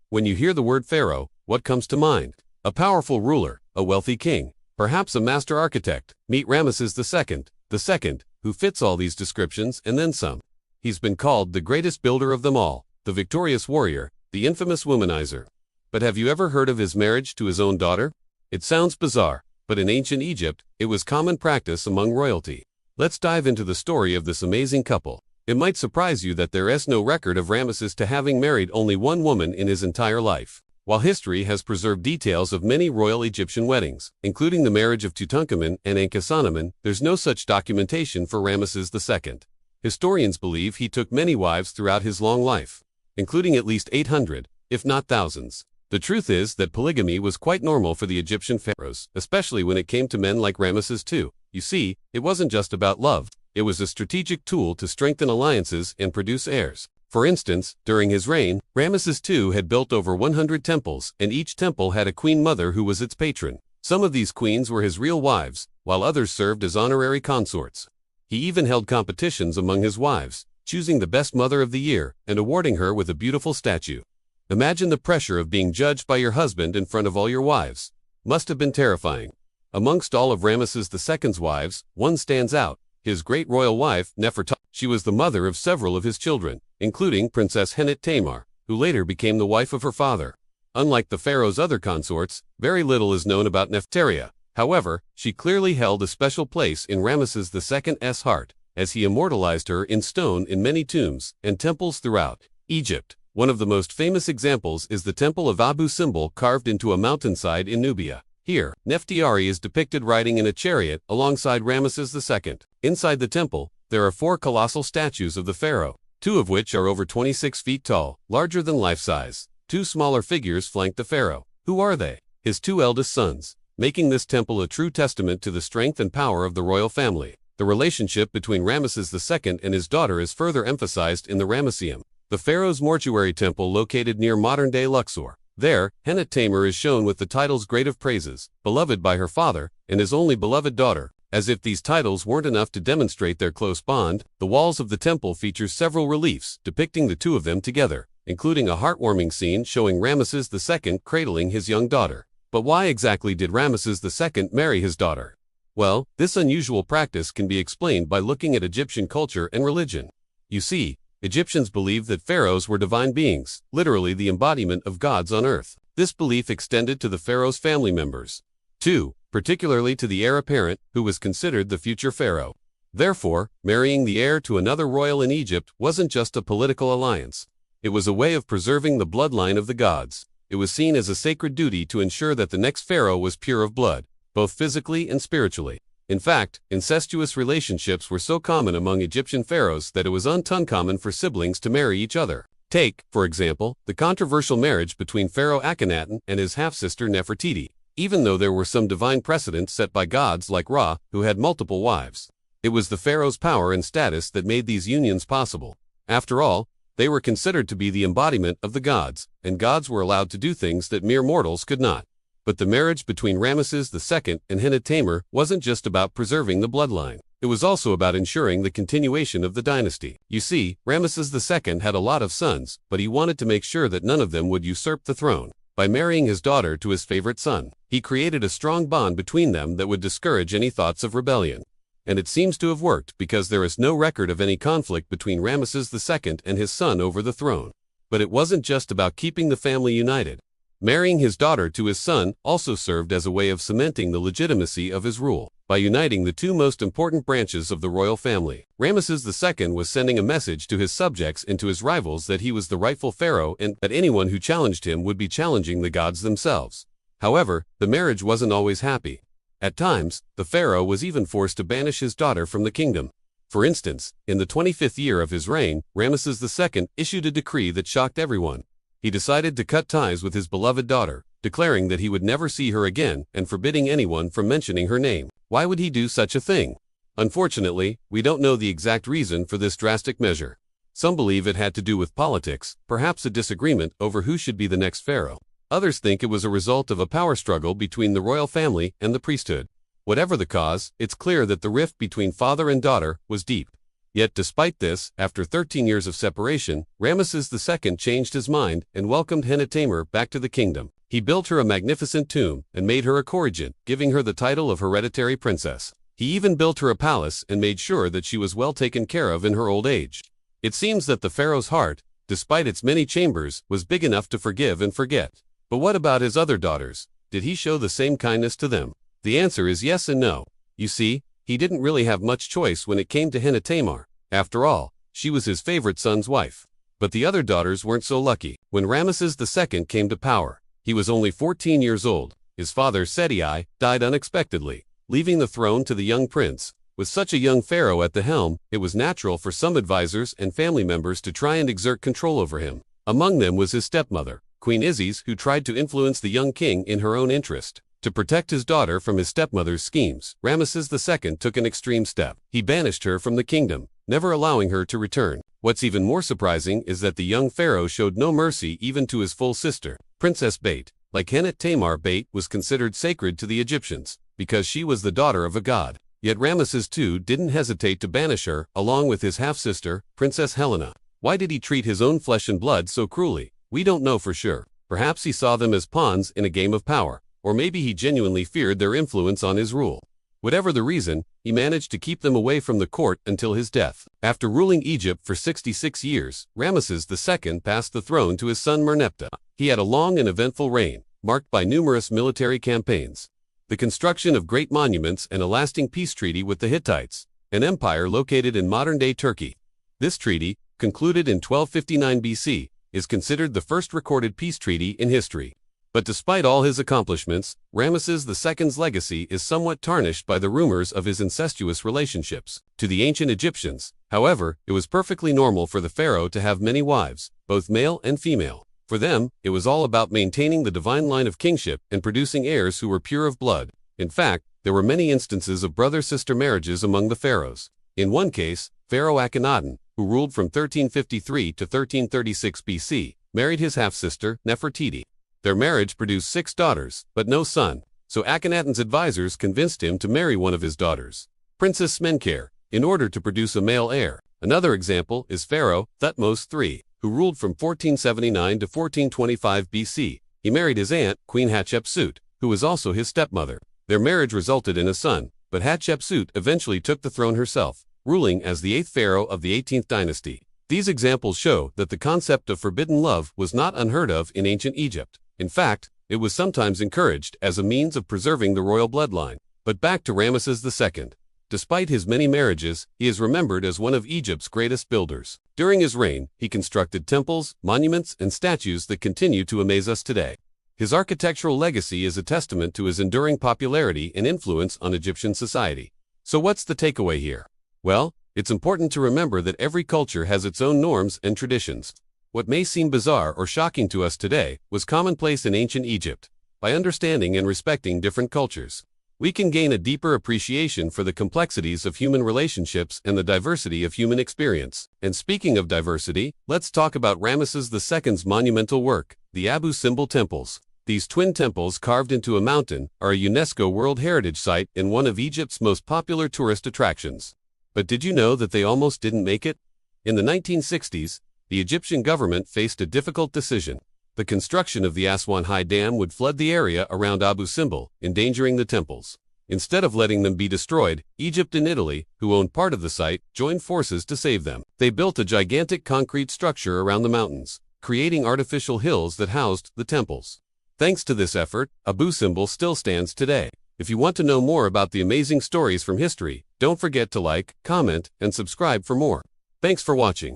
When you hear the word pharaoh, what comes to mind? A powerful ruler, a wealthy king, perhaps a master architect. Meet Ramesses II, who fits all these descriptions and then some. He's been called the greatest builder of them all, the victorious warrior, the infamous womanizer. But have you ever heard of his marriage to his own daughter? It sounds bizarre, but in ancient Egypt, it was common practice among royalty. Let's dive into the story of this amazing couple. It might surprise you that there is no record of Ramesses II having married only one woman in his entire life. While history has preserved details of many royal Egyptian weddings, including the marriage of Tutankhamun and Ankhesenamun, there's no such documentation for Ramesses II. Historians believe he took many wives throughout his long life, including at least 800, if not thousands. The truth is that polygamy was quite normal for the Egyptian pharaohs, especially when it came to men like Ramesses II. You see, it wasn't just about love. It was a strategic tool to strengthen alliances and produce heirs. For instance, during his reign, Ramesses II had built over 100 temples, and each temple had a queen mother who was its patron. Some of these queens were his real wives, while others served as honorary consorts. He even held competitions among his wives, choosing the best mother of the year and awarding her with a beautiful statue. Imagine the pressure of being judged by your husband in front of all your wives. Must have been terrifying. Amongst all of Ramesses II's wives, one stands out. His great royal wife, Nefertari. She was the mother of several of his children, including Princess Hennet-Tamar, who later became the wife of her father. Unlike the pharaoh's other consorts, very little is known about Nefertari. However, she clearly held a special place in Ramesses II's heart, as he immortalized her in stone in many tombs and temples throughout Egypt. One of the most famous examples is the Temple of Abu Simbel carved into a mountainside in Nubia. Here, Nefertari is depicted riding in a chariot alongside Ramesses II. Inside the temple, there are 4 colossal statues of the pharaoh, 2 of which are over 26 feet tall, larger than life-size. 2 smaller figures flank the pharaoh. Who are they? His 2 eldest sons, making this temple a true testament to the strength and power of the royal family. The relationship between Ramesses II and his daughter is further emphasized in the Ramesseum, the pharaoh's mortuary temple located near modern-day Luxor. There, Hennet-Tamar is shown with the titles Great of Praises, beloved by her father, and his only beloved daughter. As if these titles weren't enough to demonstrate their close bond, the walls of the temple feature several reliefs depicting the 2 of them together, including a heartwarming scene showing Ramesses II cradling his young daughter. But why exactly did Ramesses II marry his daughter? Well, this unusual practice can be explained by looking at Egyptian culture and religion. You see, Egyptians believed that pharaohs were divine beings, literally the embodiment of gods on earth. This belief extended to the pharaoh's family members, too, particularly to the heir apparent, who was considered the future pharaoh. Therefore, marrying the heir to another royal in Egypt wasn't just a political alliance. It was a way of preserving the bloodline of the gods. It was seen as a sacred duty to ensure that the next pharaoh was pure of blood, both physically and spiritually. In fact, incestuous relationships were so common among Egyptian pharaohs that it was uncommon for siblings to marry each other. Take, for example, the controversial marriage between Pharaoh Akhenaten and his half-sister Nefertiti. Even though there were some divine precedents set by gods like Ra, who had multiple wives, it was the pharaoh's power and status that made these unions possible. After all, they were considered to be the embodiment of the gods, and gods were allowed to do things that mere mortals could not. But the marriage between Ramesses II and Hennet-Tamar wasn't just about preserving the bloodline. It was also about ensuring the continuation of the dynasty. You see, Ramesses II had a lot of sons, but he wanted to make sure that none of them would usurp the throne. By marrying his daughter to his favorite son, he created a strong bond between them that would discourage any thoughts of rebellion. And it seems to have worked because there is no record of any conflict between Ramesses II and his son over the throne. But it wasn't just about keeping the family united. Marrying his daughter to his son also served as a way of cementing the legitimacy of his rule. By uniting the 2 most important branches of the royal family, Ramesses II was sending a message to his subjects and to his rivals that he was the rightful pharaoh and that anyone who challenged him would be challenging the gods themselves. However, the marriage wasn't always happy. At times, the pharaoh was even forced to banish his daughter from the kingdom. For instance, in the 25th year of his reign, Ramesses II issued a decree that shocked everyone. He decided to cut ties with his beloved daughter, declaring that he would never see her again and forbidding anyone from mentioning her name. Why would he do such a thing? Unfortunately, we don't know the exact reason for this drastic measure. Some believe it had to do with politics, perhaps a disagreement over who should be the next pharaoh. Others think it was a result of a power struggle between the royal family and the priesthood. Whatever the cause, it's clear that the rift between father and daughter was deep. Yet despite this, after 13 years of separation, Ramesses II changed his mind and welcomed Henetamer back to the kingdom. He built her a magnificent tomb and made her a corregent, giving her the title of hereditary princess. He even built her a palace and made sure that she was well taken care of in her old age. It seems that the pharaoh's heart, despite its many chambers, was big enough to forgive and forget. But what about his other daughters? Did he show the same kindness to them? The answer is yes and no. You see, he didn't really have much choice when it came to Henetamer. After all, she was his favorite son's wife. But the other daughters weren't so lucky. When Ramesses II came to power, he was only 14 years old. His father, Seti, died unexpectedly, leaving the throne to the young prince. With such a young pharaoh at the helm, it was natural for some advisors and family members to try and exert control over him. Among them was his stepmother, Queen Isis, who tried to influence the young king in her own interest. To protect his daughter from his stepmother's schemes, Ramesses II took an extreme step. He banished her from the kingdom, never allowing her to return. What's even more surprising is that the young pharaoh showed no mercy even to his full sister, Princess Bate. Like Henetamer, Bate was considered sacred to the Egyptians, because she was the daughter of a god. Yet Ramesses II didn't hesitate to banish her, along with his half-sister, Princess Helena. Why did he treat his own flesh and blood so cruelly? We don't know for sure. Perhaps he saw them as pawns in a game of power, or maybe he genuinely feared their influence on his rule. Whatever the reason, he managed to keep them away from the court until his death. After ruling Egypt for 66 years, Ramesses II passed the throne to his son Merneptah. He had a long and eventful reign, marked by numerous military campaigns, the construction of great monuments, and a lasting peace treaty with the Hittites, an empire located in modern-day Turkey. This treaty, concluded in 1259 BC, is considered the first recorded peace treaty in history. But despite all his accomplishments, Ramesses II's legacy is somewhat tarnished by the rumors of his incestuous relationships. To the ancient Egyptians, however, it was perfectly normal for the pharaoh to have many wives, both male and female. For them, it was all about maintaining the divine line of kingship and producing heirs who were pure of blood. In fact, there were many instances of brother-sister marriages among the pharaohs. In one case, Pharaoh Akhenaten, who ruled from 1353 to 1336 BC, married his half-sister, Nefertiti. Their marriage produced 6 daughters, but no son, so Akhenaten's advisors convinced him to marry one of his daughters, Princess Menkaure, in order to produce a male heir. Another example is Pharaoh Thutmose III, who ruled from 1479 to 1425 BC. He married his aunt, Queen Hatshepsut, who was also his stepmother. Their marriage resulted in a son, but Hatshepsut eventually took the throne herself, ruling as the 8th pharaoh of the 18th dynasty. These examples show that the concept of forbidden love was not unheard of in ancient Egypt. In fact, it was sometimes encouraged as a means of preserving the royal bloodline. But back to Ramesses II. Despite his many marriages, he is remembered as one of Egypt's greatest builders. During his reign, he constructed temples, monuments, and statues that continue to amaze us today. His architectural legacy is a testament to his enduring popularity and influence on Egyptian society. So what's the takeaway here? Well, it's important to remember that every culture has its own norms and traditions. What may seem bizarre or shocking to us today was commonplace in ancient Egypt. By understanding and respecting different cultures, we can gain a deeper appreciation for the complexities of human relationships and the diversity of human experience. And speaking of diversity, let's talk about Ramesses II's monumental work, the Abu Simbel temples. These twin temples carved into a mountain are a UNESCO World Heritage Site and one of Egypt's most popular tourist attractions. But did you know that they almost didn't make it? In the 1960s, the Egyptian government faced a difficult decision. The construction of the Aswan High Dam would flood the area around Abu Simbel, endangering the temples. Instead of letting them be destroyed, Egypt and Italy, who owned part of the site, joined forces to save them. They built a gigantic concrete structure around the mountains, creating artificial hills that housed the temples. Thanks to this effort, Abu Simbel still stands today. If you want to know more about the amazing stories from history, don't forget to like, comment, and subscribe for more. Thanks for watching.